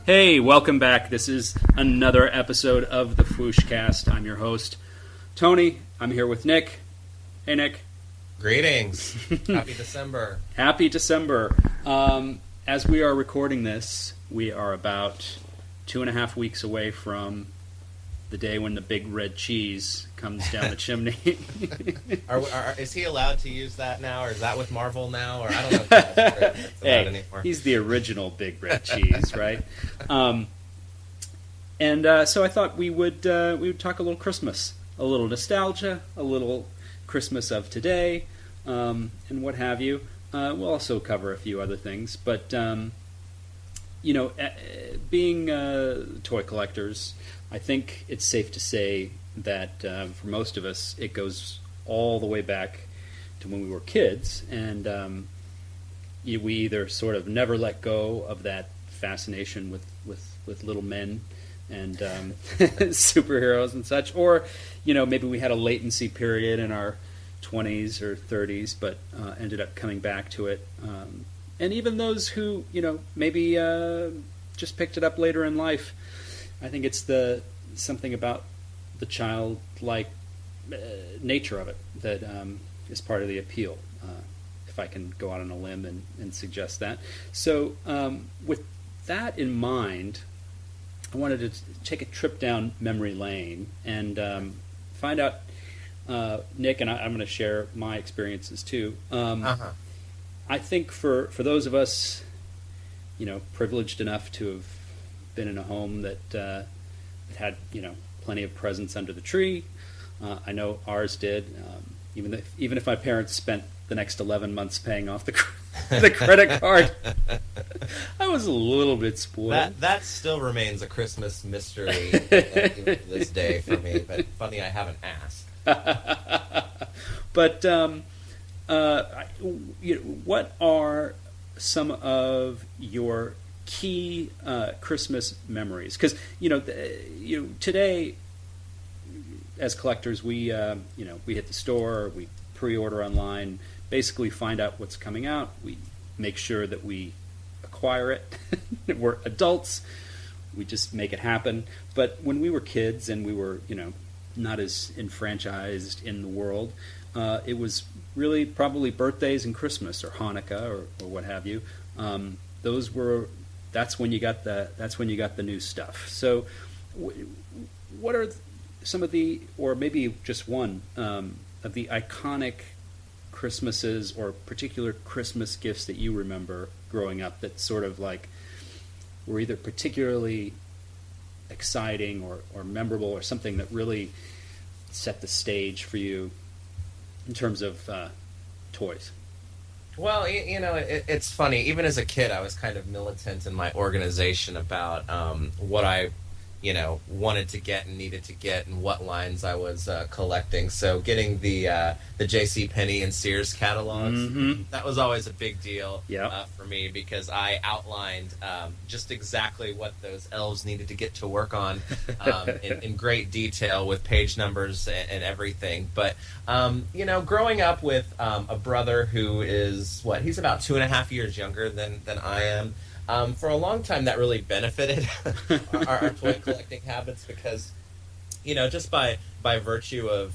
Hey, welcome back. This is another episode of the Fwooshcast. I'm your host, Tony. I'm here with Nick. Hey, Nick. Greetings. Happy December. Happy December. As we are recording this, we are about 2.5 weeks away from the day when the big red cheese comes down the chimney. Is he allowed to use that now, or is that with Marvel now, or I don't know if that's anymore. He's the original big red cheese, right? So I thought we would talk a little Christmas, a little nostalgia, a little Christmas of today, and what have you. We'll also cover a few other things, but being toy collectors, I think it's safe to say that for most of us, it goes all the way back to when we were kids, and we either sort of never let go of that fascination with little men and superheroes and such, or maybe we had a latency period in our 20s or 30s, but ended up coming back to it. And even those who maybe just picked it up later in life, I think it's something about the childlike nature of it that is part of the appeal, if I can go out on a limb and suggest that. So with that in mind, I wanted to take a trip down memory lane and find out, Nick, and I'm going to share my experiences too. I think for those of us, privileged enough to have been in a home that had plenty of presents under the tree. I know ours did. Even if my parents spent the next 11 months paying off the credit card, I was a little bit spoiled. That still remains a Christmas mystery to this day for me. But funny, I haven't asked. But what are some of your key Christmas memories? Because today, as collectors, we hit the store, we pre-order online, basically find out what's coming out, we make sure that we acquire it. We're adults, we just make it happen. But when we were kids and we were not as enfranchised in the world, it was really probably birthdays and Christmas or Hanukkah or what have you. That's when you got the new stuff. So, what are some of the, or maybe just one of the iconic Christmases or particular Christmas gifts that you remember growing up that sort of like were either particularly exciting or memorable or something that really set the stage for you in terms of toys? Well, it's funny. Even as a kid, I was kind of militant in my organization about what I, wanted to get and needed to get and what lines I was collecting. So getting the J.C. Penney and Sears catalogs, that was always a big deal for me because I outlined just exactly what those elves needed to get to work on in great detail with page numbers and everything. But, growing up with a brother who is, he's about 2.5 years younger than I am. For a long time, that really benefited our toy collecting habits because, just by virtue of,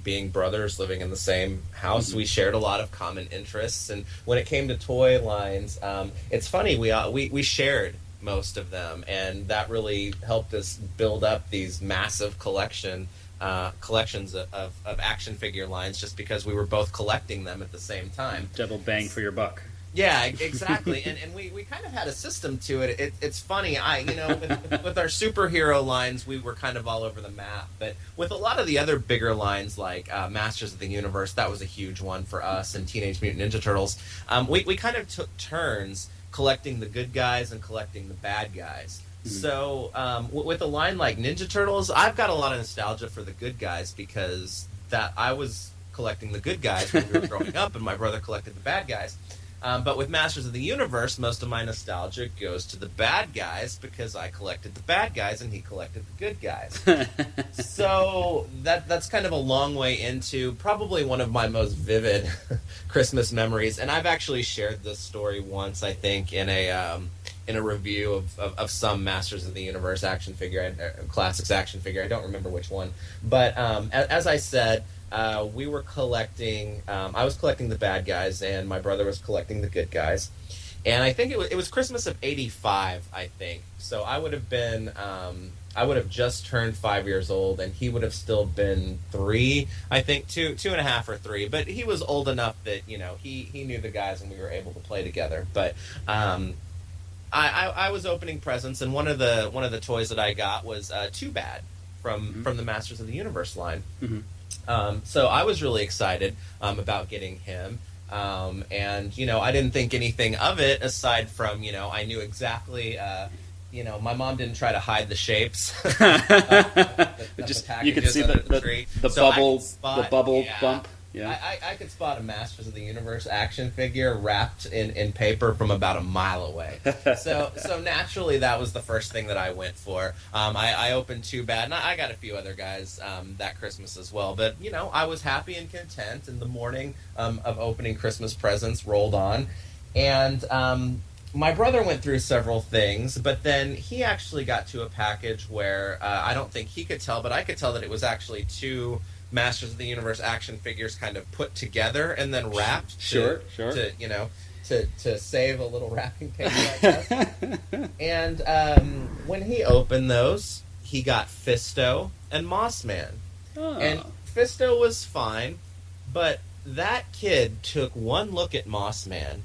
being brothers living in the same house, we shared a lot of common interests. And when it came to toy lines, it's funny, we shared most of them, and that really helped us build up these massive collections of action figure lines just because we were both collecting them at the same time. Double bang for your buck. Yeah, exactly, and we kind of had a system to it. It's funny, with our superhero lines, we were kind of all over the map. But with a lot of the other bigger lines, like Masters of the Universe, that was a huge one for us, and Teenage Mutant Ninja Turtles, we kind of took turns collecting the good guys and collecting the bad guys. So with a line like Ninja Turtles, I've got a lot of nostalgia for the good guys because that I was collecting the good guys when we were growing up, and my brother collected the bad guys. But with Masters of the Universe, most of my nostalgia goes to the bad guys because I collected the bad guys and he collected the good guys. So that's kind of a long way into probably one of my most vivid Christmas memories. And I've actually shared this story once, I think, in in a review of some Masters of the Universe action figure, Classics action figure. I don't remember which one, but as I said, we were collecting. I was collecting the bad guys, and my brother was collecting the good guys. And I think it was Christmas of '85. I think so. I would have been. I would have just turned 5 years old, and he would have still been 3. I think 2.5 or 3. But he was old enough that he knew the guys, and we were able to play together. But I was opening presents, and one of the toys that I got was Too Bad from the Masters of the Universe line. Mm-hmm. So I was really excited about getting him. And I didn't think anything of it aside from I knew exactly. My mom didn't try to hide the shapes. Just you could see the bubble bump. Yeah, I could spot a Masters of the Universe action figure wrapped in paper from about a mile away. So naturally, that was the first thing that I went for. I opened Too Bad, and I got a few other guys that Christmas as well. But I was happy and content. And the morning of opening Christmas presents rolled on, and my brother went through several things, but then he actually got to a package where I don't think he could tell, but I could tell that it was actually 2 Masters of the Universe action figures kind of put together and then wrapped. Sure. To save a little wrapping paper, I guess. And when he opened those, he got Fisto and Mossman. Oh. And Fisto was fine, but that kid took one look at Mossman,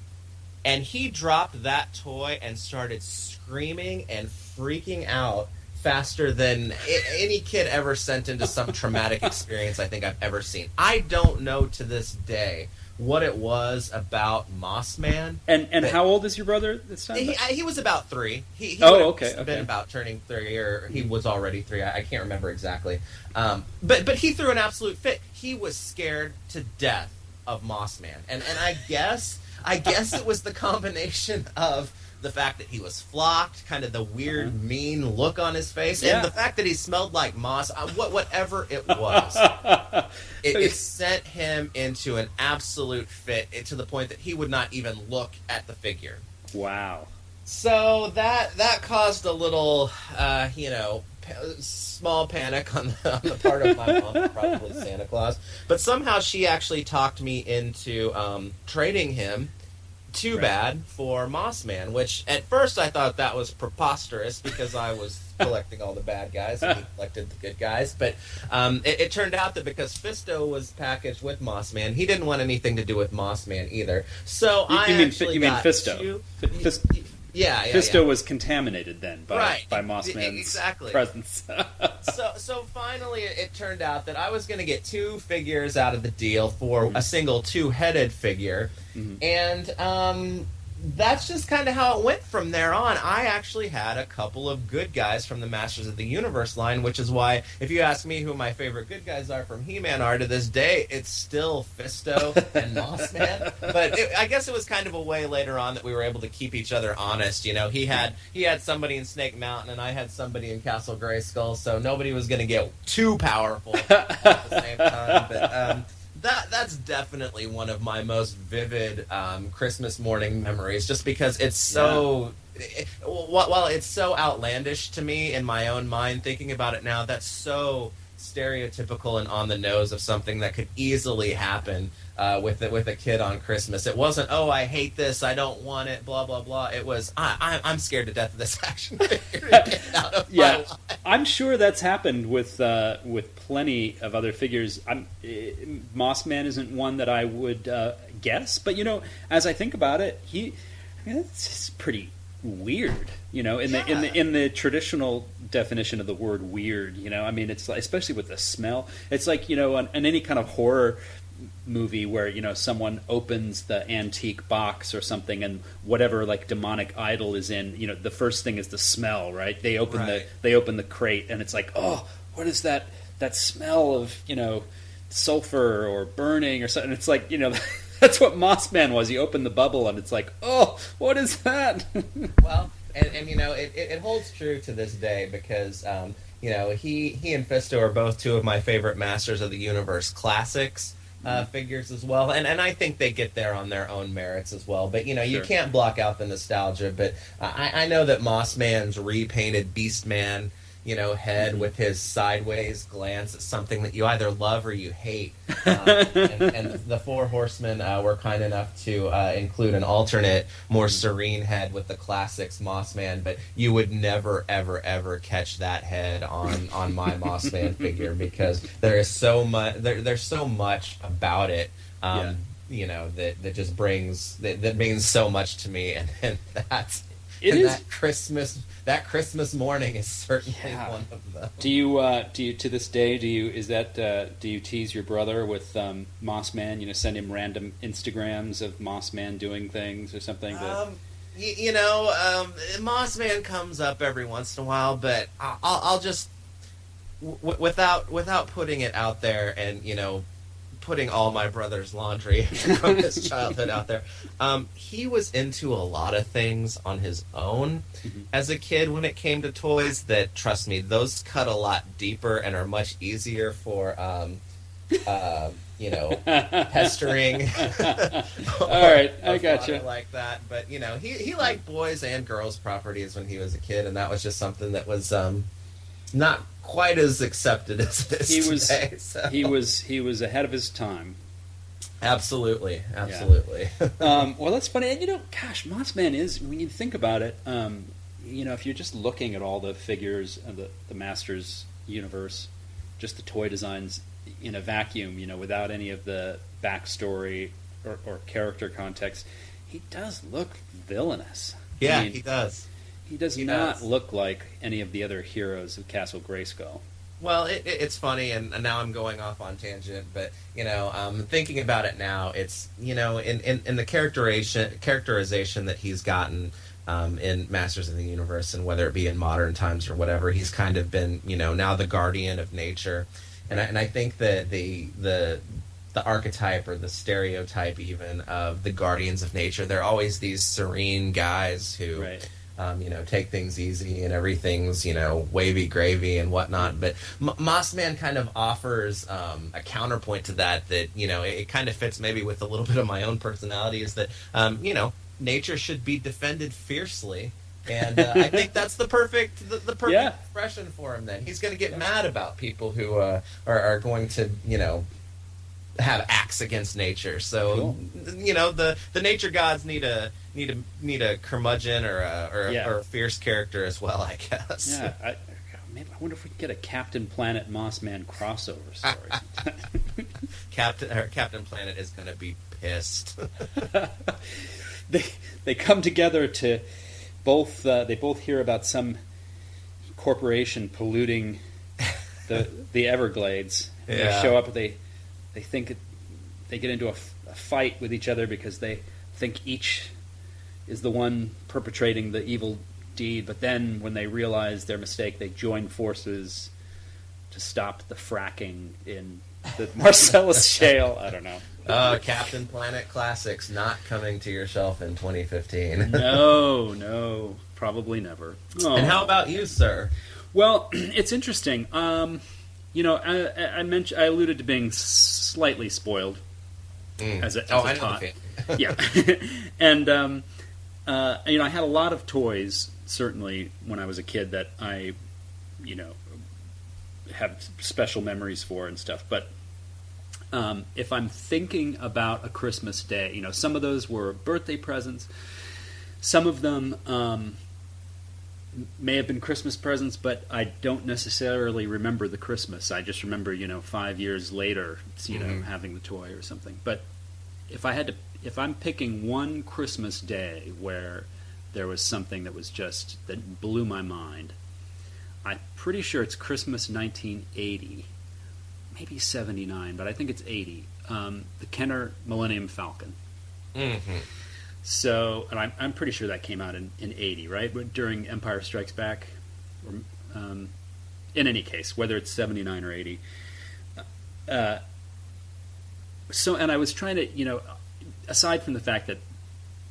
and he dropped that toy and started screaming and freaking out faster than any kid ever sent into some traumatic experience I think I've ever seen. I don't know to this day what it was about Mossman. And how old is your brother this time? He was about 3. He okay. Been about turning 3, or he was already 3. I can't remember exactly. But he threw an absolute fit. He was scared to death of Mossman, and I guess it was the combination of the fact that he was flocked, kind of the weird, mean look on his face, and the fact that he smelled like moss. Whatever it was, it sent him into an absolute fit, to the point that he would not even look at the figure. Wow. So that caused a little, small panic on the part of my mom, probably Santa Claus. But somehow she actually talked me into trading him Too Bad for Mossman, which at first I thought that was preposterous because I was collecting all the bad guys and he collected the good guys. But it turned out that because Fisto was packaged with Mossman, he didn't want anything to do with Mossman either. So you mean Fisto? Fisto was contaminated then by Mossman's presence. So finally it turned out that I was going to get 2 figures out of the deal for a single 2-headed figure. Mm-hmm. And that's just kind of how it went from there on. I actually had a couple of good guys from the Masters of the Universe line, which is why, if you ask me who my favorite good guys are from He-Man are to this day, it's still Fisto and Mossman. But I guess it was kind of a way later on that we were able to keep each other honest. He had somebody in Snake Mountain, and I had somebody in Castle Grayskull, so nobody was going to get too powerful at the same time. But that's definitely one of my most vivid Christmas morning memories, just because it's so... While it's so outlandish to me in my own mind, thinking about it now, that's so stereotypical and on the nose of something that could easily happen with a kid on Christmas. It wasn't, oh, I hate this, I don't want it, blah, blah, blah. It was, I'm scared to death of this action figure. Get out of my life. I'm sure that's happened with plenty of other figures. Mossman isn't one that I would guess, but as I think about it, it's pretty weird, in the traditional definition of the word weird. It's like, especially with the smell. It's like in any kind of horror movie where someone opens the antique box or something, and whatever like demonic idol is in, the first thing is the smell, right? They open the crate, and it's like, oh, what is that smell of sulfur or burning or something? It's like that's what Mossman was. You open the bubble, and it's like, oh, what is that? Well, and it holds true to this day because he and Fisto are both 2 of my favorite Masters of the Universe classics. figures as well, and I think they get there on their own merits as well. But you Sure. can't block out the nostalgia. But I know that Moss Man's repainted Beast Man, head with his sideways glance is something that you either love or you hate. And the Four Horsemen were kind enough to include an alternate, more serene head with the classics Moss Man, but you would never, ever, ever catch that head on my Moss Man figure, because there is so much. There's so much about it. That just that means so much to me, and that's. That Christmas morning is certainly one of them. Do you to this day do you tease your brother with Moss Man? Send him random Instagrams of Moss Man doing things or something. Moss Man comes up every once in a while, but I'll just without putting it out there and putting all my brother's laundry from his childhood out there. He was into a lot of things on his own as a kid when it came to toys that, trust me, those cut a lot deeper and are much easier for, pestering. All right, I got you. Like that. But, he liked boys and girls properties when he was a kid, and that was just something that was not quite as accepted as it is today. So. He was ahead of his time. Absolutely. Well, that's funny. And gosh, Moss Man is, when you think about it, if you're just looking at all the figures of the Masters universe, just the toy designs in a vacuum, without any of the backstory or character context, he does look villainous. Yeah, he does. He does not look like any of the other heroes of Castle Grayskull. Well, it's funny, and now I'm going off on tangent, but thinking about it now, it's in the characterization that he's gotten in Masters of the Universe, and whether it be in modern times or whatever, he's kind of been now the guardian of nature, and I think that the archetype or the stereotype even of the guardians of nature, they're always these serene guys who. Right. Take things easy and everything's, wavy gravy and whatnot. But Moss Man kind of offers a counterpoint to that, it kind of fits maybe with a little bit of my own personality, is that, nature should be defended fiercely. And I think that's the perfect expression for him then. He's going to get mad about people who are going to, have acts against nature. So, the nature gods need a curmudgeon or a fierce character as well, I guess. Yeah, I wonder if we can get a Captain Planet Moss Man crossover story. Captain Planet is going to be pissed. They come together to they both hear about some corporation polluting the Everglades. Yeah. They show up. They think they get into a fight with each other because they think each is the one perpetrating the evil deed. But then, when they realize their mistake, they join forces to stop the fracking in the Marcellus Shale. I don't know. Captain Planet Classics not coming to your shelf in 2015. No, probably never. Oh. And how about you, sir? Well, it's interesting. I alluded to being slightly spoiled as a tot. Yeah, and I had a lot of toys certainly when I was a kid that I, have special memories for and stuff. But if I'm thinking about a Christmas day, some of those were birthday presents. Some of them may have been Christmas presents, but I don't necessarily remember the Christmas. I just remember, 5 years later, having the toy or something. But if I'm picking one Christmas day where there was something that blew my mind, I'm pretty sure it's Christmas 1980, maybe 79, but I think it's 80. The Kenner Millennium Falcon. Mm-hmm. So, and I'm pretty sure that came out in 80, right? During Empire Strikes Back. In any case, whether it's 79 or 80. And I was trying to, aside from the fact that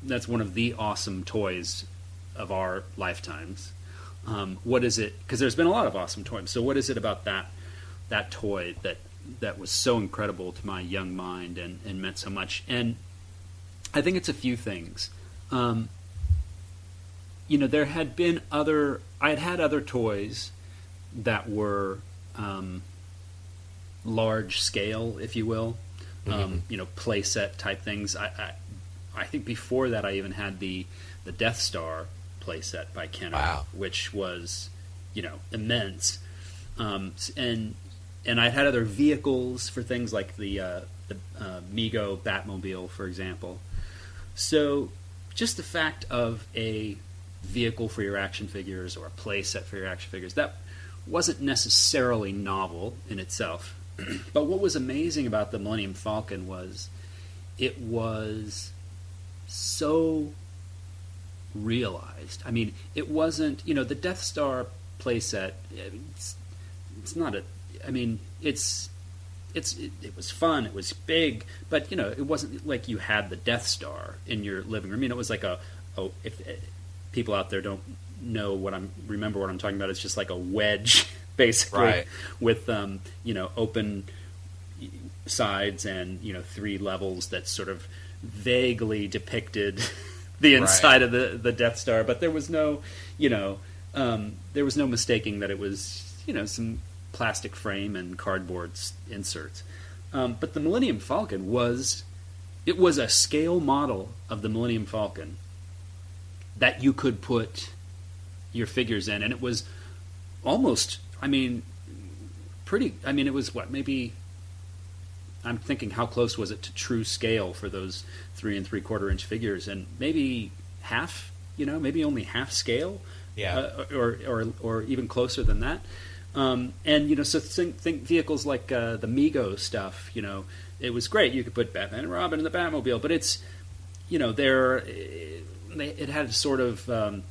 that's one of the awesome toys of our lifetimes, what is it? Because there's been a lot of awesome toys. So what is it about that toy that that was so incredible to my young mind and meant so much. And I think it's a few things. There had been I had had other toys that were large scale, if you will, play set type things. I think before that I even had the Death Star play set by Kenner, Wow. which was, immense. And I had other vehicles for things like the Mego Batmobile, for example. So just the fact of a vehicle for your action figures or a play set for your action figures, that wasn't necessarily novel in itself. But what was amazing about the Millennium Falcon was it was so realized. I mean, it wasn't, the Death Star playset. It's not a. I mean, it was fun. It was big, but it wasn't like you had the Death Star in your living room. It was like if people out there don't know remember what I'm talking about. It's just like a wedge, basically, right, with open sides and 3 levels that sort of vaguely depicted the inside of the Death Star, but there was no mistaking that it was some plastic frame and cardboard inserts. But the Millennium Falcon was a scale model of the Millennium Falcon that you could put your figures in, and it was almost, it was maybe, I'm thinking how close was it to true scale for those 3 3/4 inch figures, and maybe half, maybe only half scale, or even closer than that. So think vehicles like the Mego stuff. It was great. You could put Batman and Robin in the Batmobile, but it's, it had sort of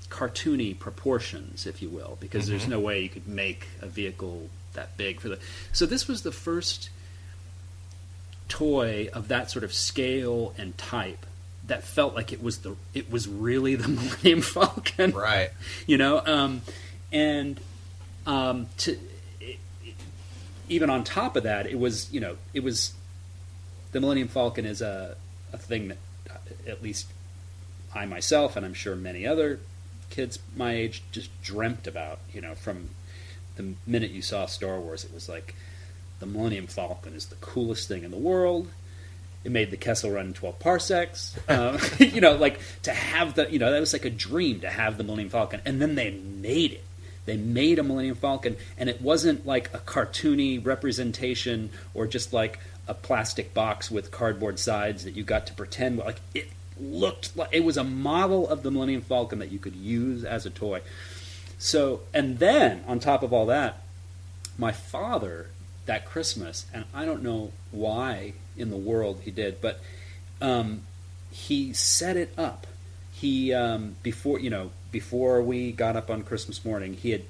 cartoony proportions, if you will, because there's no way you could make a vehicle that big for the. So this was the first toy of that sort of scale and type that felt like it was really the Millennium Falcon, right? Even on top of that, it was the Millennium Falcon is a thing that at least I myself, and I'm sure many other kids my age, just dreamt about. From the minute you saw Star Wars, it was like the Millennium Falcon is the coolest thing in the world. It made the Kessel Run in 12 parsecs. Like to have that was like a dream to have the Millennium Falcon, and then they made it. They made a Millennium Falcon, and it wasn't like a cartoony representation or just like a plastic box with cardboard sides that you got to pretend. Like it looked like it was a model of the Millennium Falcon that you could use as a toy. So, and then on top of all that, my father that Christmas, and I don't know why in the world he did, but he set it up. He before we got up on Christmas morning, he had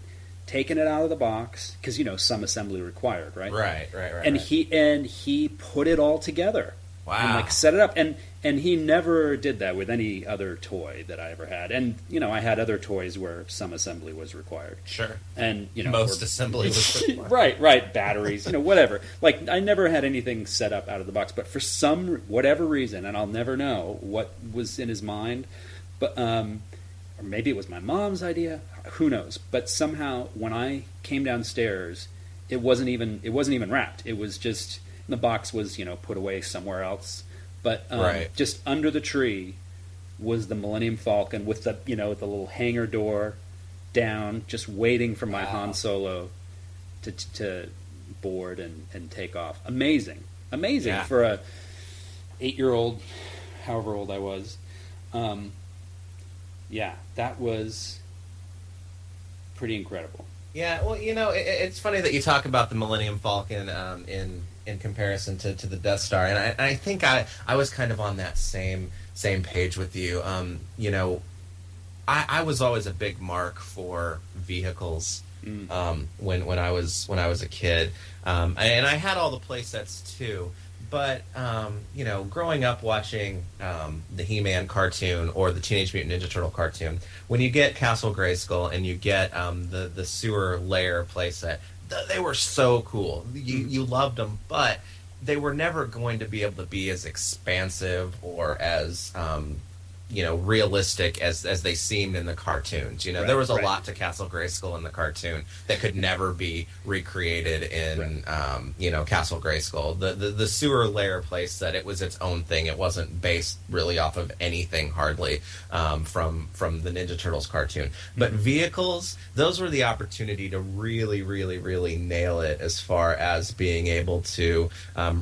taken it out of the box because some assembly required, right? Right. And he put it all together. Wow. And set it up, and he never did that with any other toy that I ever had. And I had other toys where some assembly was required. Sure. And most assembly was required. right, batteries, whatever. Like I never had anything set up out of the box, but for whatever reason, and I'll never know what was in his mind, but or maybe it was my mom's idea. Who knows? But somehow when I came downstairs, it wasn't even wrapped. It was just. The box was, put away somewhere else, but just under the tree was the Millennium Falcon with the, with the little hangar door down, just waiting for my Han Solo to board and take off. Amazing for a 8-year-old, however old I was. That was pretty incredible. Yeah, well, it's funny that you talk about the Millennium Falcon in comparison to the Death Star, and I think I was kind of on that same page with you. I was always a big mark for vehicles when I was a kid, and I had all the play sets too. But growing up watching the He-Man cartoon or the Teenage Mutant Ninja Turtle cartoon, when you get Castle Grayskull and you get the sewer layer playset, they were so cool. You loved them, but they were never going to be able to be as expansive or as realistic as they seemed in the cartoons. Right, there was a right. lot to Castle Grayskull in the cartoon that could never be recreated in Castle Grayskull. The sewer lair place said it was its own thing. It wasn't based really off of anything hardly from the Ninja Turtles cartoon. But vehicles, those were the opportunity to really, really, really nail it as far as being able to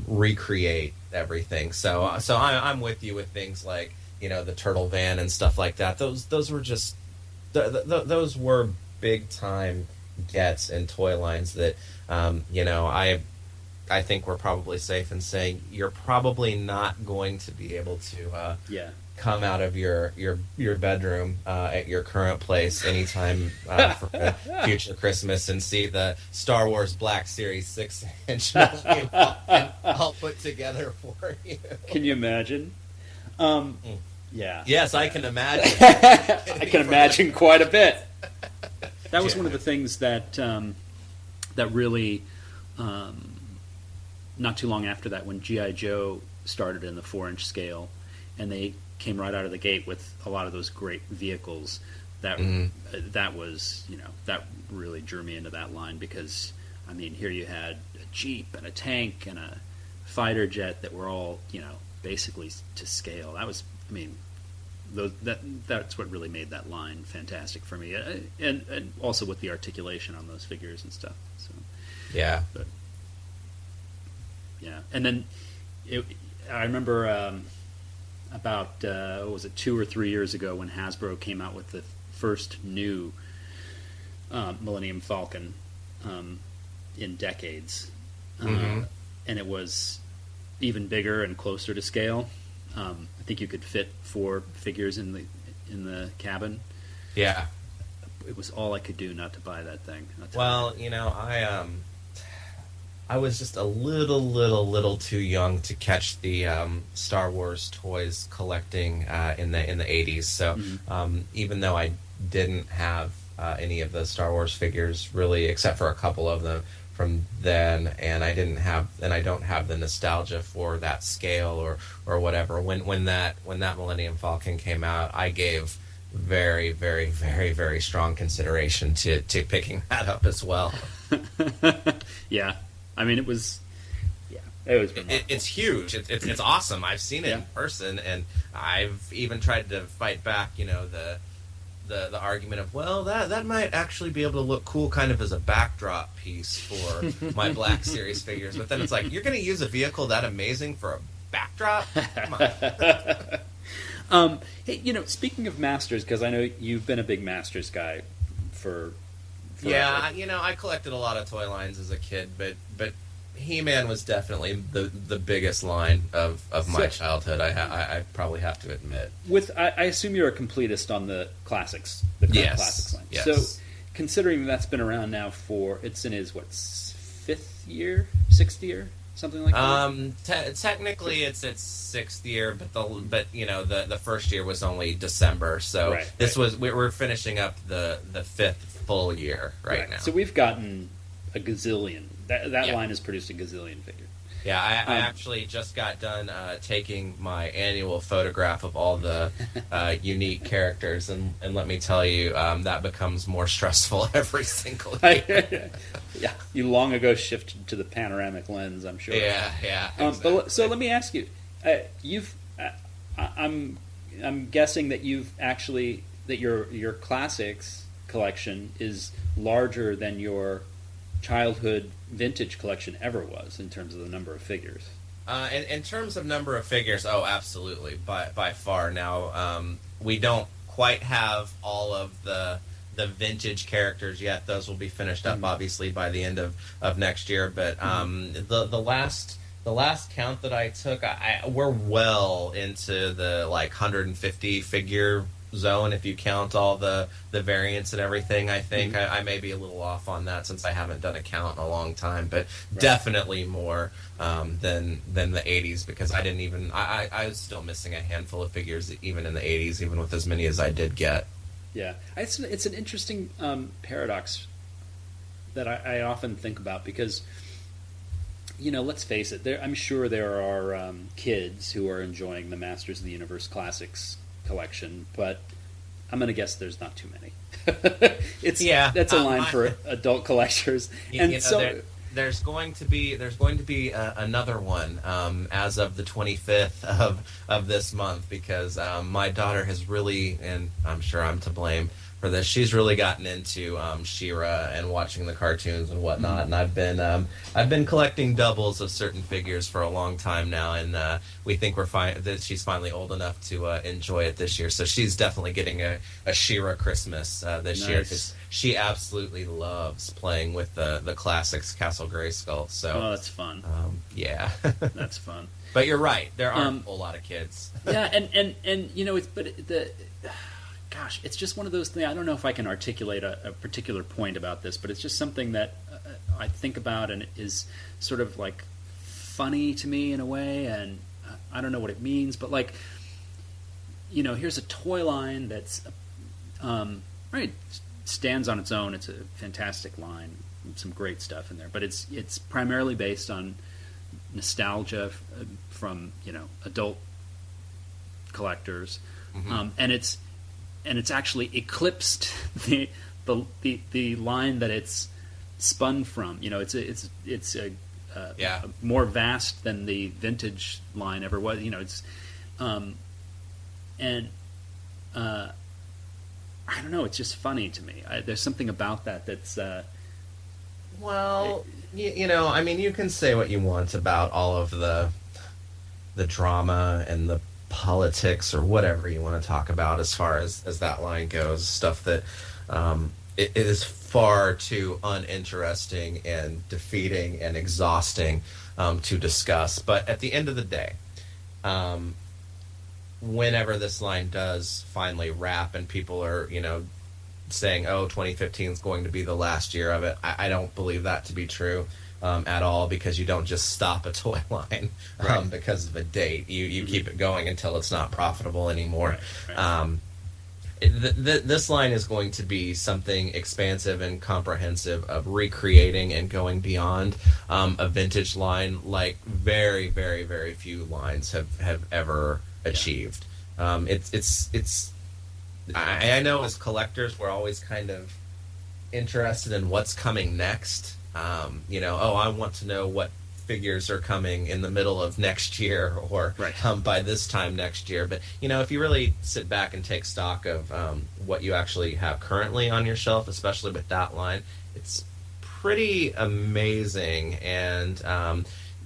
recreate everything. So I'm with you with things like the turtle van and stuff like that. Those were just those were big time gets in toy lines that I think we're probably safe in saying you're probably not going to be able to come out of your bedroom at your current place anytime for a future Christmas and see the Star Wars Black Series 6-inch Millennium Falcon all put together for you. Can you imagine? Yeah. Yes, I can imagine. I can imagine quite a bit. That was one of the things that that really, not too long after that, when G.I. Joe started in the 4-inch scale, and they came right out of the gate with a lot of those great vehicles. That that was that really drew me into that line, because here you had a Jeep and a tank and a fighter jet that were all basically to scale. That was that's what really made that line fantastic for me, and also with the articulation on those figures and stuff. So but and then I remember about what was it, 2 or 3 years ago, when Hasbro came out with the first new Millennium Falcon in decades, and it was even bigger and closer to scale. I think you could fit 4 figures in the cabin. Yeah, it was all I could do not to buy that thing. Well, I was just a little too young to catch the Star Wars toys collecting in the 80s. So even though I didn't have any of the Star Wars figures really, except for a couple of them from then, and I don't have the nostalgia for that scale or whatever. When that Millennium Falcon came out, I gave very, very, very, very strong consideration to picking that up as well. Yeah, it was. Yeah, it was. It's huge. It's awesome. I've seen it in person, and I've even tried to fight back. The argument of, well, that might actually be able to look cool kind of as a backdrop piece for my Black Series figures. But then it's like, you're going to use a vehicle that amazing for a backdrop? Come on. Hey, speaking of Masters, because I know you've been a big Masters guy for yeah, I collected a lot of toy lines as a kid, but He-Man was definitely the biggest line of my childhood. I probably have to admit. I assume you're a completist on the classics, the current classics line. Yes. So, considering that's been around now for, it's in his 6th year, something like that. Technically, it's its 6th year, but the first year was only December, so we're finishing up the 5th full year right now. So we've gotten a gazillion. That line has produced a gazillion figures. Yeah, I actually just got done taking my annual photograph of all the unique characters, and let me tell you, that becomes more stressful every single year. Yeah, you long ago shifted to the panoramic lens, I'm sure. Yeah. Exactly. So let me ask you, I'm guessing that your classics collection is larger than your childhood vintage collection ever was in terms of the number of figures. In terms of number of figures, absolutely, by far. Now, we don't quite have all of the vintage characters yet. Those will be finished up, obviously, by the end of next year. But the last count that I took, we're well into the 150 figure zone if you count all the variants and everything. I think I may be a little off on that since I haven't done a count in a long time, but definitely more than the 80s, because I was still missing a handful of figures even in the 80s, even with as many as I did get. Yeah, it's an interesting paradox that I often think about because, let's face it. I'm sure there are kids who are enjoying the Masters of the Universe Classics collection, but I'm going to guess there's not too many. That's a line for adult collectors, there's going to be another one as of the 25th of this month, because my daughter has really, and I'm sure I'm to blame for this, she's really gotten into She-Ra and watching the cartoons and whatnot. And I've been collecting doubles of certain figures for a long time now, and we think that she's finally old enough to enjoy it this year. So she's definitely getting a She-Ra Christmas this year, because she absolutely loves playing with the classics Castle Grayskull. So that's fun. Yeah, that's fun. But you're right, there aren't a whole lot of kids. Yeah, gosh, it's just one of those things. I don't know if I can articulate a particular point about this, but it's just something that I think about, and it is sort of like funny to me in a way, and I don't know what it means, but like, here's a toy line that's stands on its own. It's a fantastic line, some great stuff in there, but it's primarily based on nostalgia from adult collectors, and it's actually eclipsed the line that it's spun from. It's a more vast than the vintage line ever was. It's I don't know. It's just funny to me. There's something about that's. I mean, you can say what you want about all of the drama and the politics or whatever you want to talk about as far as that line goes, stuff that it is far too uninteresting and defeating and exhausting to discuss. But at the end of the day, whenever this line does finally wrap and people are saying, 2015 is going to be the last year of it, I don't believe that to be true at all, because you don't just stop a toy line because of a date. You keep it going until it's not profitable anymore. Right. This line is going to be something expansive and comprehensive of recreating and going beyond a vintage line like very, very, very few lines have ever achieved. It's I know as collectors we're always kind of interested in what's coming next. I want to know what figures are coming in the middle of next year, or by this time next year. But if you really sit back and take stock of what you actually have currently on your shelf, especially with that line, it's pretty amazing. And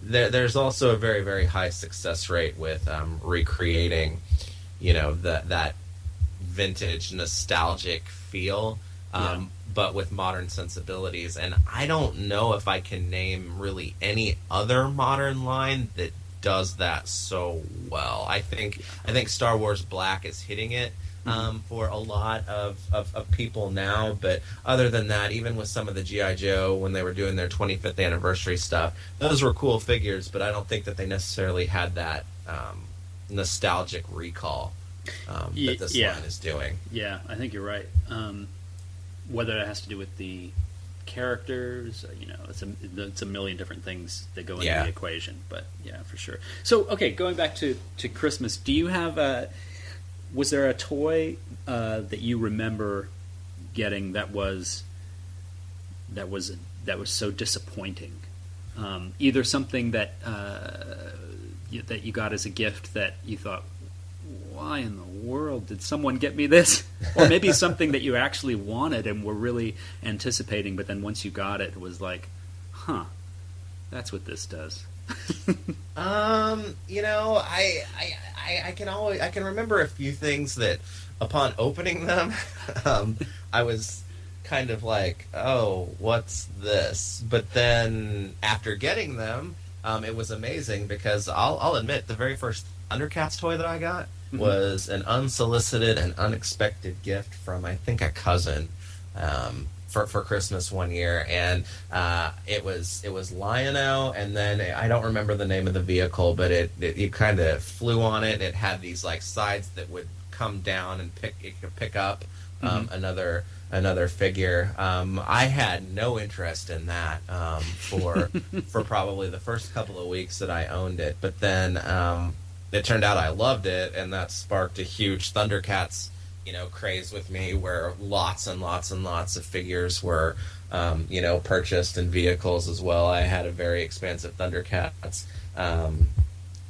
there's also a very, very high success rate with recreating that vintage nostalgic feel, but with modern sensibilities. And I don't know if I can name really any other modern line that does that so well. I think Star Wars Black is hitting it for a lot of people now, but other than that, even with some of the G.I. Joe, when they were doing their 25th anniversary stuff, those were cool figures, but I don't think that they necessarily had that nostalgic recall that this line is doing. Yeah, I think you're right. Whether it has to do with the characters, it's a million different things that go into the equation. But yeah, for sure. So, okay, going back to Christmas, do you have was there a toy that you remember getting that was so disappointing? Either something that you got as a gift that you thought, why in the world did someone get me this? Or maybe something that you actually wanted and were really anticipating, but then once you got it, it was like, that's what this does. I can remember a few things that upon opening them, I was kind of like, oh, what's this? But then after getting them, it was amazing, because I'll admit the very first Thundercats toy that I got was an unsolicited and unexpected gift from, I think, a cousin for Christmas one year, and it was Lion-O, and then I don't remember the name of the vehicle, but you kind of flew on it. It had these like sides that would come down and pick up another figure. I had no interest in that for for probably the first couple of weeks that I owned it, but then it turned out I loved it, and that sparked a huge Thundercats craze with me, where lots and lots and lots of figures were purchased, and vehicles as well. I had a very expansive Thundercats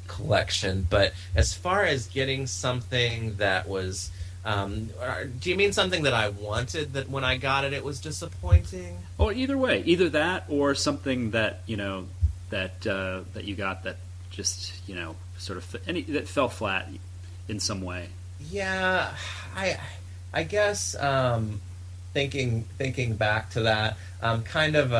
collection. But as far as getting something that was do you mean something that I wanted, that when I got it, it was disappointing? Or either way, either that or something that that you got that just sort of that fell flat in some way. Yeah, I guess thinking back to that, kind of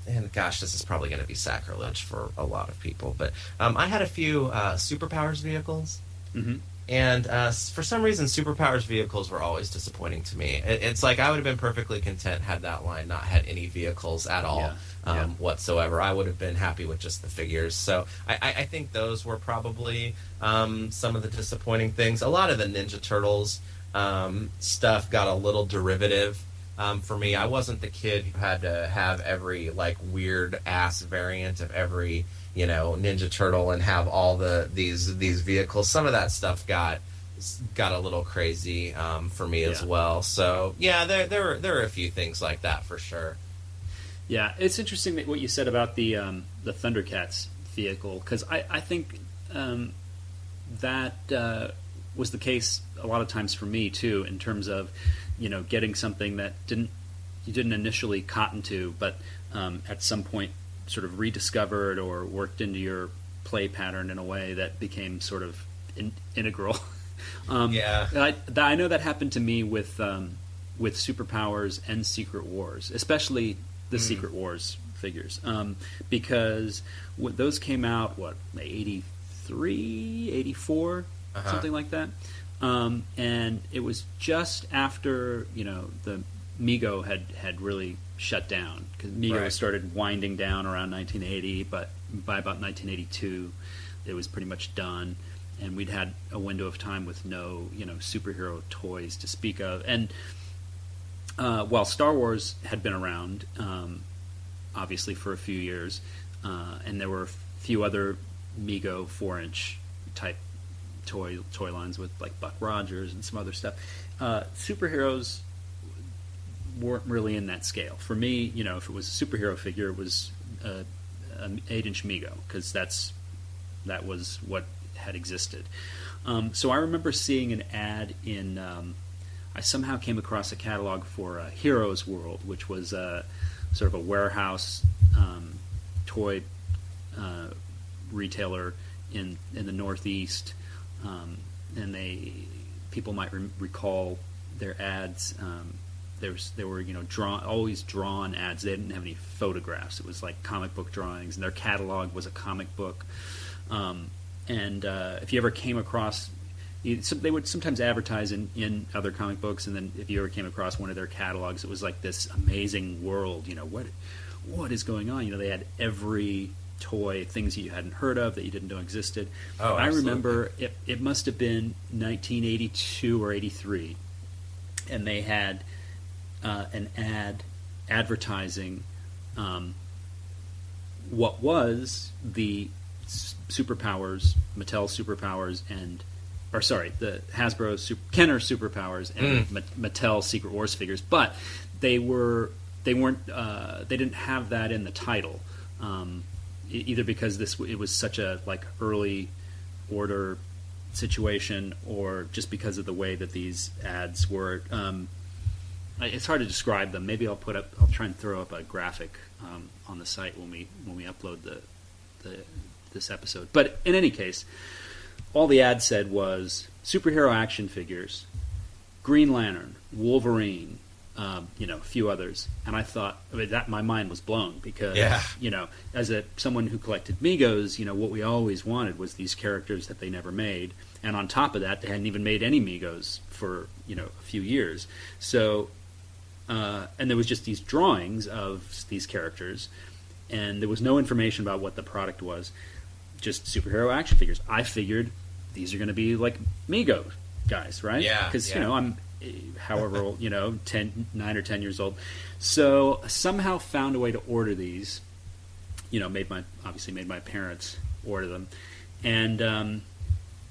and gosh, this is probably going to be sacrilege for a lot of people, but I had a few Superpowers vehicles. Mm-hmm. And for some reason, Superpowers vehicles were always disappointing to me. It's like I would have been perfectly content had that line not had any vehicles at all whatsoever. I would have been happy with just the figures. So I think those were probably some of the disappointing things. A lot of the Ninja Turtles stuff got a little derivative for me. I wasn't the kid who had to have every weird ass variant of every Ninja Turtle and have all these vehicles. Some of that stuff got a little crazy for me as well. So yeah, there are a few things like that for sure. Yeah, it's interesting that what you said about the Thundercats vehicle, because I think that was the case a lot of times for me too, in terms of getting something that you didn't initially cotton to, but at some point sort of rediscovered or worked into your play pattern in a way that became sort of integral. I know that happened to me with Superpowers and Secret Wars, especially the Secret Wars figures, because those came out 83, 84, something like that, and it was just after the Mego had really shut down, because Mego started winding down around 1980, but by about 1982 it was pretty much done, and we'd had a window of time with no superhero toys to speak of. And while Star Wars had been around obviously for a few years, and there were a few other Mego 4-inch type toy lines with Buck Rogers and some other stuff, superheroes weren't really in that scale. For me, if it was a superhero figure, it was an 8-inch Mego, because that was what had existed. So I remember seeing an ad in. I somehow came across a catalog for Heroes World, which was sort of a warehouse toy retailer in the Northeast, and people might recall their ads. They were always drawn ads. They didn't have any photographs. It was like comic book drawings, and their catalog was a comic book. And if you ever came across, they would sometimes advertise in other comic books, and then if you ever came across one of their catalogs, it was like this amazing world. What is going on? They had every toy, things that you hadn't heard of, that you didn't know existed. Oh, I remember it must have been 1982 or 83, and they had an ad advertising what was the Superpowers, Mattel Superpowers, the Hasbro Kenner Superpowers and Mattel Secret Wars figures, but they didn't have that in the title, either because it was such a early order situation, or just because of the way that these ads were. It's hard to describe them. Maybe I'll try and throw up a graphic on the site when we upload this episode. But in any case, all the ad said was superhero action figures, Green Lantern, Wolverine, a few others, and I thought, that my mind was blown, because as someone who collected Megos, what we always wanted was these characters that they never made, and on top of that, they hadn't even made any Megos for a few years. So, and there was just these drawings of these characters, and there was no information about what the product was, just superhero action figures. I figured these are going to be like Mego guys, right? Yeah. Because however, 9 or 10 years old. So somehow found a way to order these. Made my parents order them, and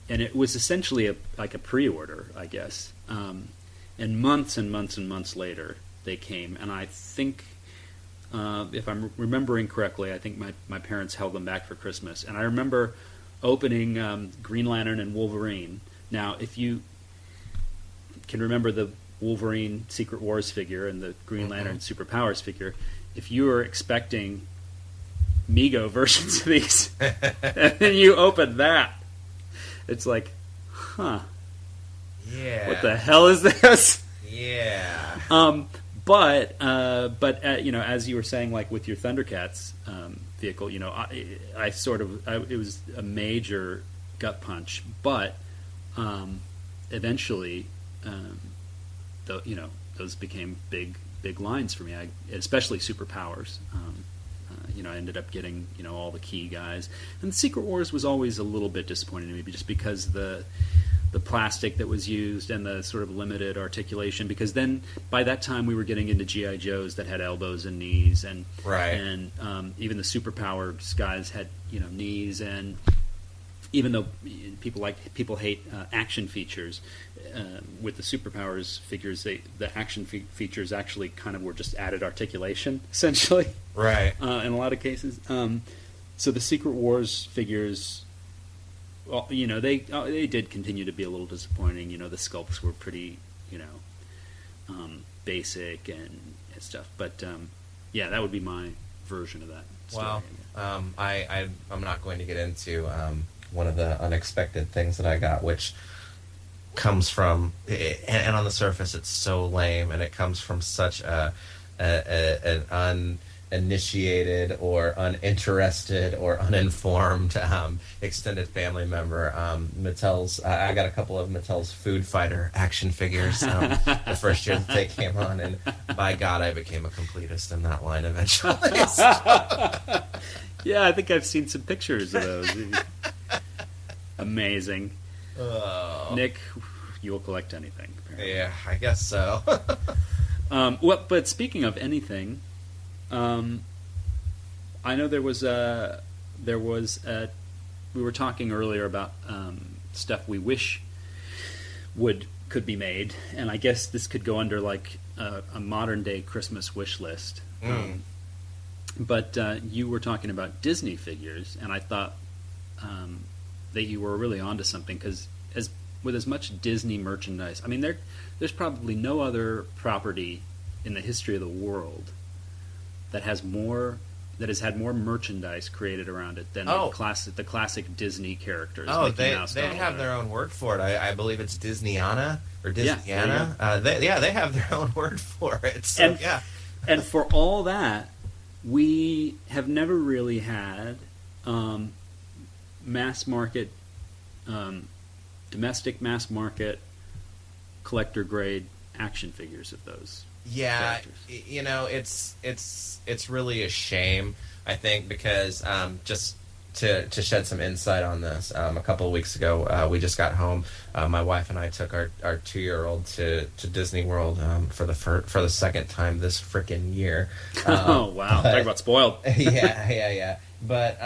it was essentially like a pre-order, I guess. And months and months and months later, they came, and I think, if I'm remembering correctly, I think my parents held them back for Christmas. And I remember opening Green Lantern and Wolverine. Now, if you can remember the Wolverine Secret Wars figure and the Green Lantern Superpowers figure, if you were expecting Mego versions of these, and then you open that, it's like, huh. Yeah. What the hell is this? Yeah. But as you were saying, like with your Thundercats vehicle, I it was a major gut punch, but eventually, those became big lines for me. Especially Superpowers. I ended up getting all the key guys, and Secret Wars was always a little bit disappointing to me, just because the plastic that was used and the sort of limited articulation. Because then by that time we were getting into GI Joes that had elbows and knees, and even the Superpowers guys had knees, and even though people hate action features, with the Superpowers figures, the action features actually kind of were just added articulation, essentially. Right. In a lot of cases. So the Secret Wars figures, well, they did continue to be a little disappointing. The sculpts were pretty, basic and stuff. But that would be my version of that story. Well, I'm not going to get into one of the unexpected things that I got, which comes from, and on the surface it's so lame, and it comes from such an uninitiated or uninterested or uninformed extended family member. Mattel's, I got a couple of Mattel's Food Fighter action figures the first year that they came on, and by God, I became a completist in that line eventually. Yeah, I think I've seen some pictures of those. Amazing. Oh. Nick, you will collect anything, apparently. Yeah, I guess so. But speaking of anything, I know we were talking earlier about stuff we wish could be made, and I guess this could go under like a modern day Christmas wish list. But you were talking about Disney figures, and I thought that you were really onto something, because with as much Disney merchandise, I mean, there's probably no other property in the history of the world that has had more merchandise created around it than the classic Disney characters. Oh, Mickey Mouse, they Donald, have their own word for it. I believe it's Disneyana or Disneyana. Yeah, they have their own word for it. So, and for all that, we have never really had domestic mass market collector grade action figures of those. Yeah, characters. it's really a shame, I think, because just to shed some insight on this, a couple of weeks ago, we just got home. My wife and I took our 2-year-old to Disney World for the second time this frickin' year. Oh wow! Talk about spoiled. Yeah. But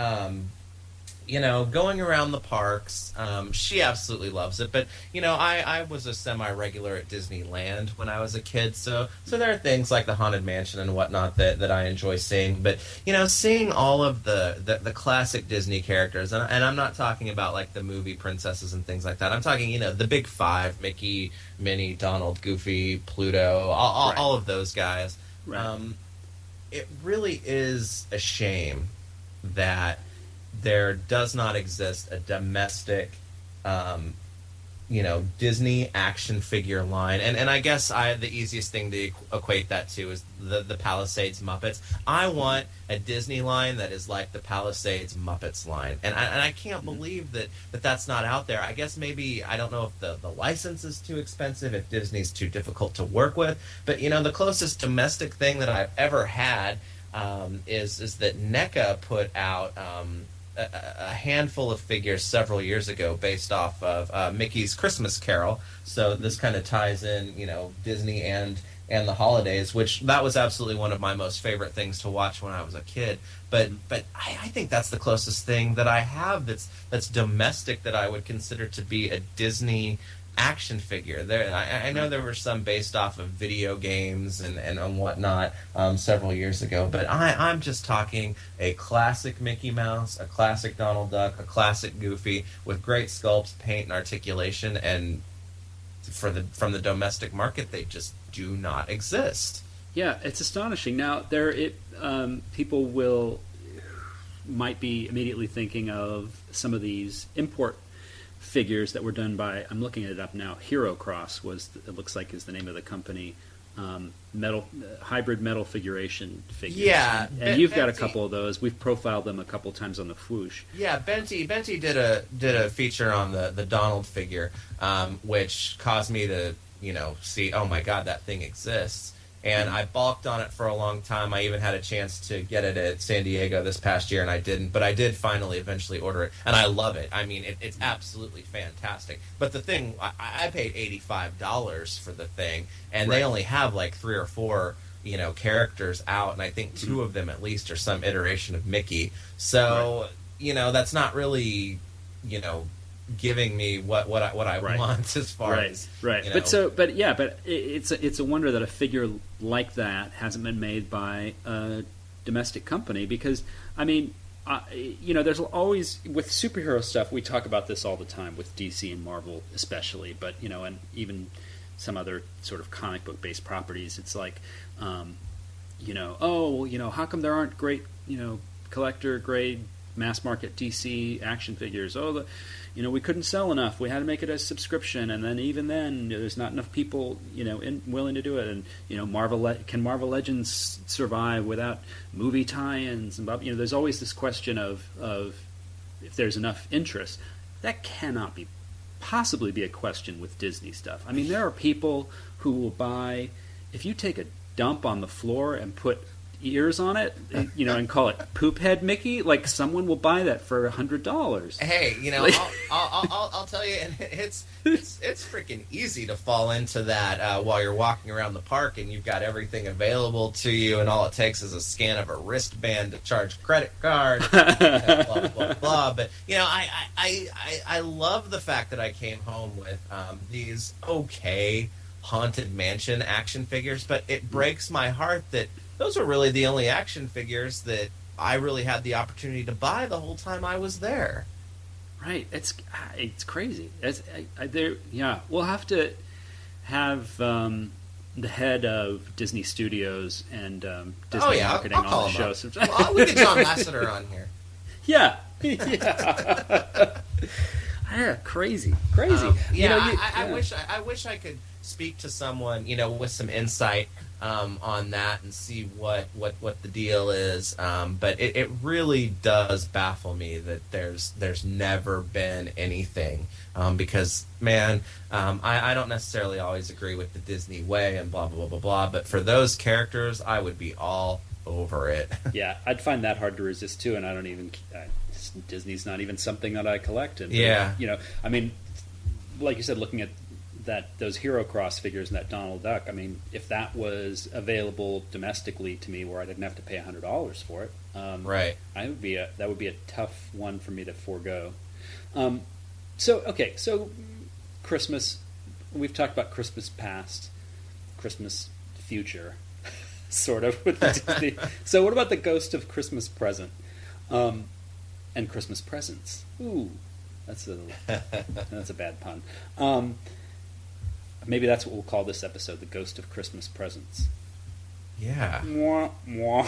going around the parks, she absolutely loves it. But, I was a semi-regular at Disneyland when I was a kid, so there are things like the Haunted Mansion and whatnot that I enjoy seeing. But, seeing all of the classic Disney characters, and I'm not talking about, like, the movie princesses and things like that. I'm talking, the big five, Mickey, Minnie, Donald, Goofy, Pluto, all of those guys. Right. It really is a shame that there does not exist a domestic, Disney action figure line. And I guess the easiest thing to equate that to is the Palisades Muppets. I want a Disney line that is like the Palisades Muppets line. And I can't believe that's not out there. I guess maybe, I don't know if the license is too expensive, if Disney's too difficult to work with. But, the closest domestic thing that I've ever had is that NECA put out a handful of figures several years ago based off of Mickey's Christmas Carol. So this kind of ties in, Disney and the holidays, which that was absolutely one of my most favorite things to watch when I was a kid. But I think that's the closest thing that I have that's domestic that I would consider to be a Disney action figure. I know there were some based off of video games and whatnot several years ago, but I'm just talking a classic Mickey Mouse, a classic Donald Duck, a classic Goofy with great sculpts, paint, and articulation, and from the domestic market, they just do not exist. Yeah, it's astonishing. Now people might be immediately thinking of some of these import figures that were done by, I'm looking it up now, Hero Cross it looks like is the name of the company, hybrid metal figuration figures. Yeah, and you've got a couple of those. We've profiled them a couple times on the Fwoosh. Yeah, Benty did a feature on the Donald figure, which caused me to see, oh my God, that thing exists. And I balked on it for a long time. I even had a chance to get it at San Diego this past year, and I didn't. But I did finally eventually order it, and I love it. I mean, it's absolutely fantastic. But the thing, I paid $85 for the thing, and they only have like 3 or 4, characters out, and I think 2 of them at least are some iteration of Mickey. So, that's not really, giving me what I want as far as But it's a wonder that a figure like that hasn't been made by a domestic company, because I mean there's always, with superhero stuff, we talk about this all the time with DC and Marvel especially, but and even some other sort of comic book based properties, it's like how come there aren't great collector grade mass market DC action figures? We couldn't sell enough. We had to make it a subscription, and then even then, there's not enough people, willing to do it. And can Marvel Legends survive without movie tie-ins? And there's always this question of if there's enough interest. That cannot possibly be a question with Disney stuff. I mean, there are people who will buy, if you take a dump on the floor and put ears on it, and call it Poop Head Mickey, like someone will buy that for $100. Hey, I'll tell you, and it's freaking easy to fall into that while you're walking around the park and you've got everything available to you, and all it takes is a scan of a wristband to charge a credit card, blah blah blah. But I love the fact that I came home with these Haunted Mansion action figures, but it breaks my heart that those are really the only action figures that I really had the opportunity to buy the whole time I was there. Right. It's crazy. We'll have to have the head of Disney Studios and Disney marketing on the show. We get John Lasseter on here. Yeah. Crazy. I wish I could speak to someone, with some insight on that and see what the deal is. But it really does baffle me that there's never been anything. Because, man, I don't necessarily always agree with the Disney way and blah, blah, blah, blah, blah. But for those characters, I would be all over it. Yeah, I'd find that hard to resist, too. And I don't even... Disney's not even something that I collect. And, I mean, like you said, looking at those Hero Cross figures and that Donald Duck, I mean, if that was available domestically to me where I didn't have to pay $100 for it, right, that would be a tough one for me to forego. So Christmas, we've talked about Christmas past, Christmas future, sort of with Disney. So what about the ghost of Christmas present? And Christmas presents. Ooh, that's a bad pun. Maybe that's what we'll call this episode: the ghost of Christmas presents. Yeah. Mwah, mwah.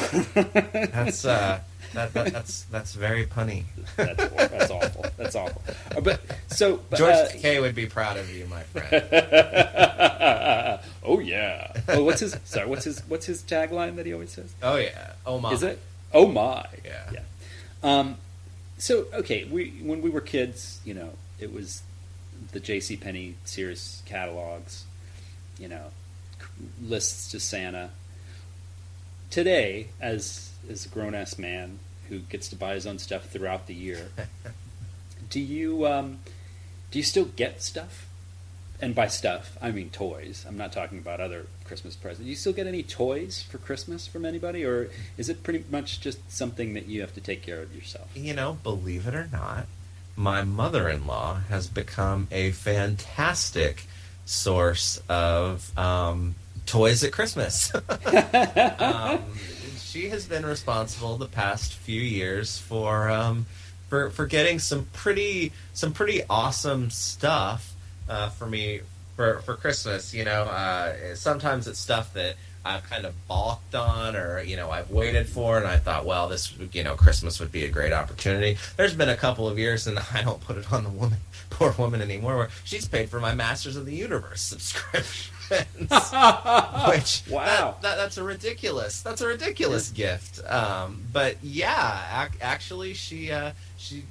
That's very punny. That's awful. That's awful. But George Takei would be proud of you, my friend. Oh yeah. Oh, what's his tagline that he always says? Oh yeah. Oh my. Is it? Oh my. Yeah. So when we were kids, it was the JCPenney Sears catalogs, lists to Santa. Today, as a grown-ass man who gets to buy his own stuff throughout the year. Do you still get stuff? And by stuff, I mean toys. I'm not talking about other Christmas presents. Do you still get any toys for Christmas from anybody, or is it pretty much just something that you have to take care of yourself? You know, believe it or not, my mother-in-law has become a fantastic source of toys at Christmas. She has been responsible the past few years for getting some pretty awesome stuff for me for Christmas. You know, sometimes it's stuff that I've kind of balked on, or I've waited for, and I thought, well, this Christmas would be a great opportunity. There's been a couple of years, and I don't put it on the poor woman anymore, where she's paid for my Masters of the Universe subscriptions. Which wow, that's a ridiculous gift. But yeah, actually,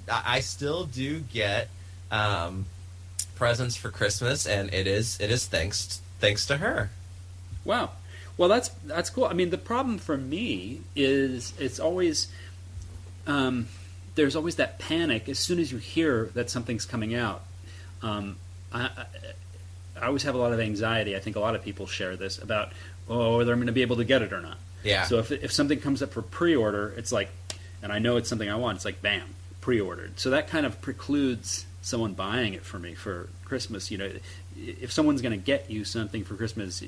I still do get presents for Christmas, and it is thanks to her. Wow. Well, that's cool. I mean, the problem for me is it's always there's always that panic as soon as you hear that something's coming out. I always have a lot of anxiety. I think a lot of people share this about whether I'm going to be able to get it or not. Yeah. So if something comes up for pre-order, it's like, and I know it's something I want, it's like bam, pre-ordered. So that kind of precludes someone buying it for me for Christmas. If someone's going to get you something for Christmas,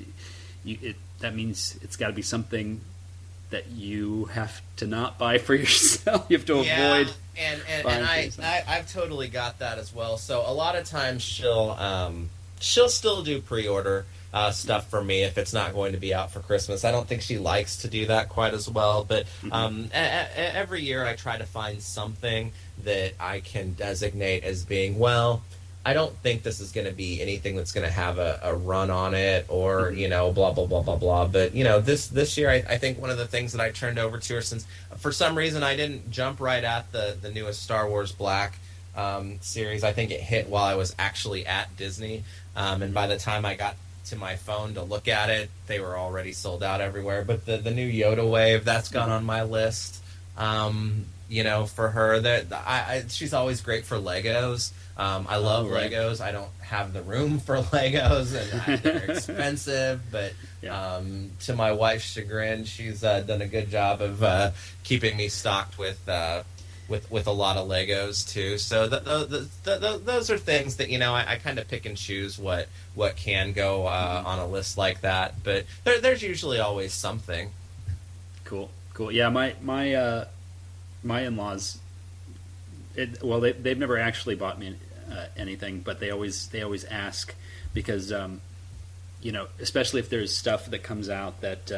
that means it's got to be something that you have to not buy for yourself. You have to avoid. And I've totally got that as well. So a lot of times she'll still do pre-order stuff for me if it's not going to be out for Christmas. I don't think she likes to do that quite as well, but every year I try to find something that I can designate as being, well, I don't think this is going to be anything that's going to have a run on it, or blah blah blah blah blah. But this year I think one of the things that I turned over to her, since for some reason I didn't jump right at the newest Star Wars Black series. I think it hit while I was actually at Disney, and by the time I got to my phone to look at it, they were already sold out everywhere. But the new Yoda Wave, that's gone on my list. For her, she's always great for Legos. I love Legos. I don't have the room for Legos, and they're expensive. But to my wife's chagrin, she's done a good job of keeping me stocked with a lot of Legos too. So those are things that I kind of pick and choose what can go on a list like that. But there's usually always something. Cool. Yeah, my in-laws. They've never actually bought me anything, but they always ask, because especially if there's stuff that comes out that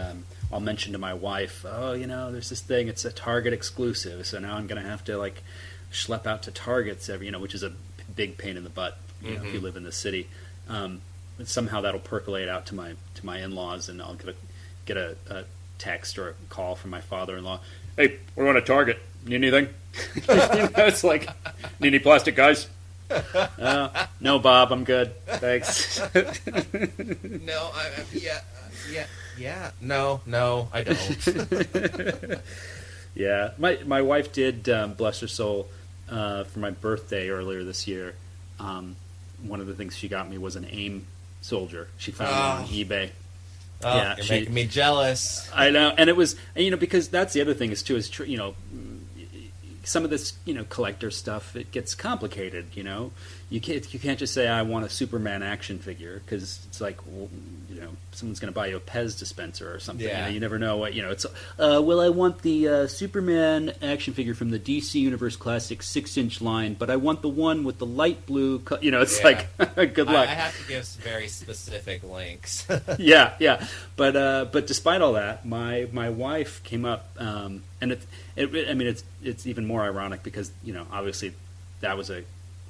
I'll mention to my wife. There's this thing. It's a Target exclusive, so now I'm going to have to schlep out to Targets which is a big pain in the butt. If you live in the city, but somehow that'll percolate out to my in-laws, and I'll get a text or a call from my father-in-law. Hey, we're on a Target. Need anything? It's like, need any plastic, guys? No, Bob, I'm good. Thanks. No, no, I don't. Yeah, my wife did, bless her soul, for my birthday earlier this year. One of the things she got me was an AIM soldier. She found it on eBay. Oh, yeah, you're making me jealous. I know, and it was, because that's the other thing is some of this, collector stuff, it gets complicated. You can't just say I want a Superman action figure, because it's like, someone's going to buy you a Pez dispenser or something. Yeah. You never know what it's. I want the Superman action figure from the DC Universe Classic 6-inch line, but I want the one with the light blue. It's like good luck. I have to give some very specific links. Yeah. But despite all that, my wife came up, and it's even more ironic because obviously that was a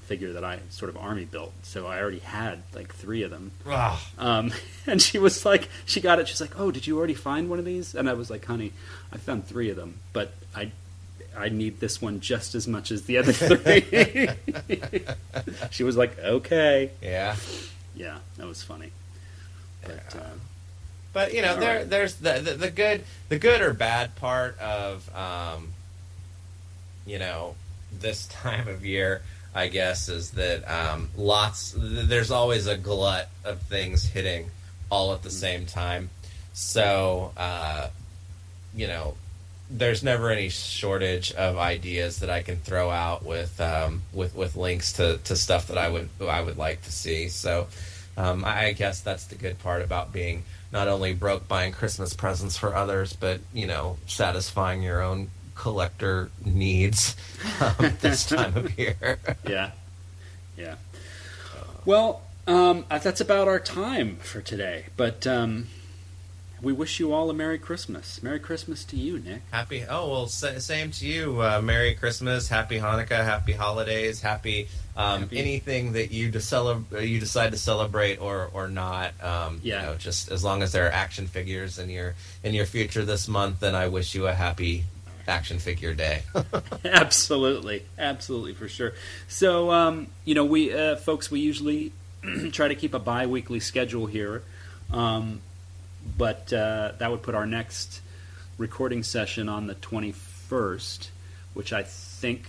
figure that I sort of army built, so I already had 3 of them. And she was like, she got it. She's like, "Oh, did you already find one of these?" And I was like, "Honey, I found 3 of them, but I need this one just as much as the other 3." She was like, "Okay." Yeah, that was funny. But there's the good or bad part of this time of year, I guess, is that there's always a glut of things hitting all at the same time. So, there's never any shortage of ideas that I can throw out with links to stuff that I would like to see. So, I guess that's the good part about being not only broke buying Christmas presents for others, but satisfying your own collector needs this time of year. Yeah. Well, that's about our time for today. But we wish you all a Merry Christmas. Merry Christmas to you, Nick. Same to you. Merry Christmas, Happy Hanukkah, Happy Holidays, Happy anything that you decide to celebrate or not. Just as long as there are action figures in your future this month, then I wish you a happy action figure day. Absolutely, for sure. So, we folks, we usually try to keep a bi-weekly schedule here. But that would put our next recording session on the 21st, which I think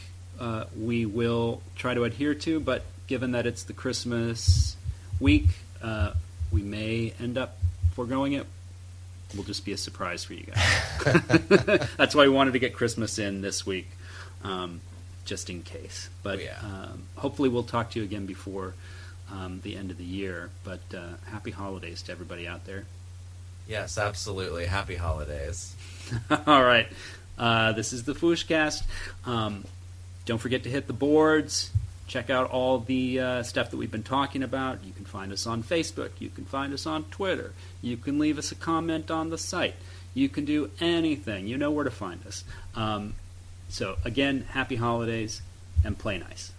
we will try to adhere to. But given that it's the Christmas week, we may end up foregoing it. Will just be a surprise for you guys. That's why we wanted to get Christmas in this week, just in case. But hopefully we'll talk to you again before the end of the year. But happy holidays to everybody out there. Yes, absolutely. Happy holidays. All right. This is the Fwooshcast. Don't forget to hit the boards. Check out all the stuff that we've been talking about. You can find us on Facebook. You can find us on Twitter. You can leave us a comment on the site. You can do anything. You know where to find us. So, again, happy holidays and play nice.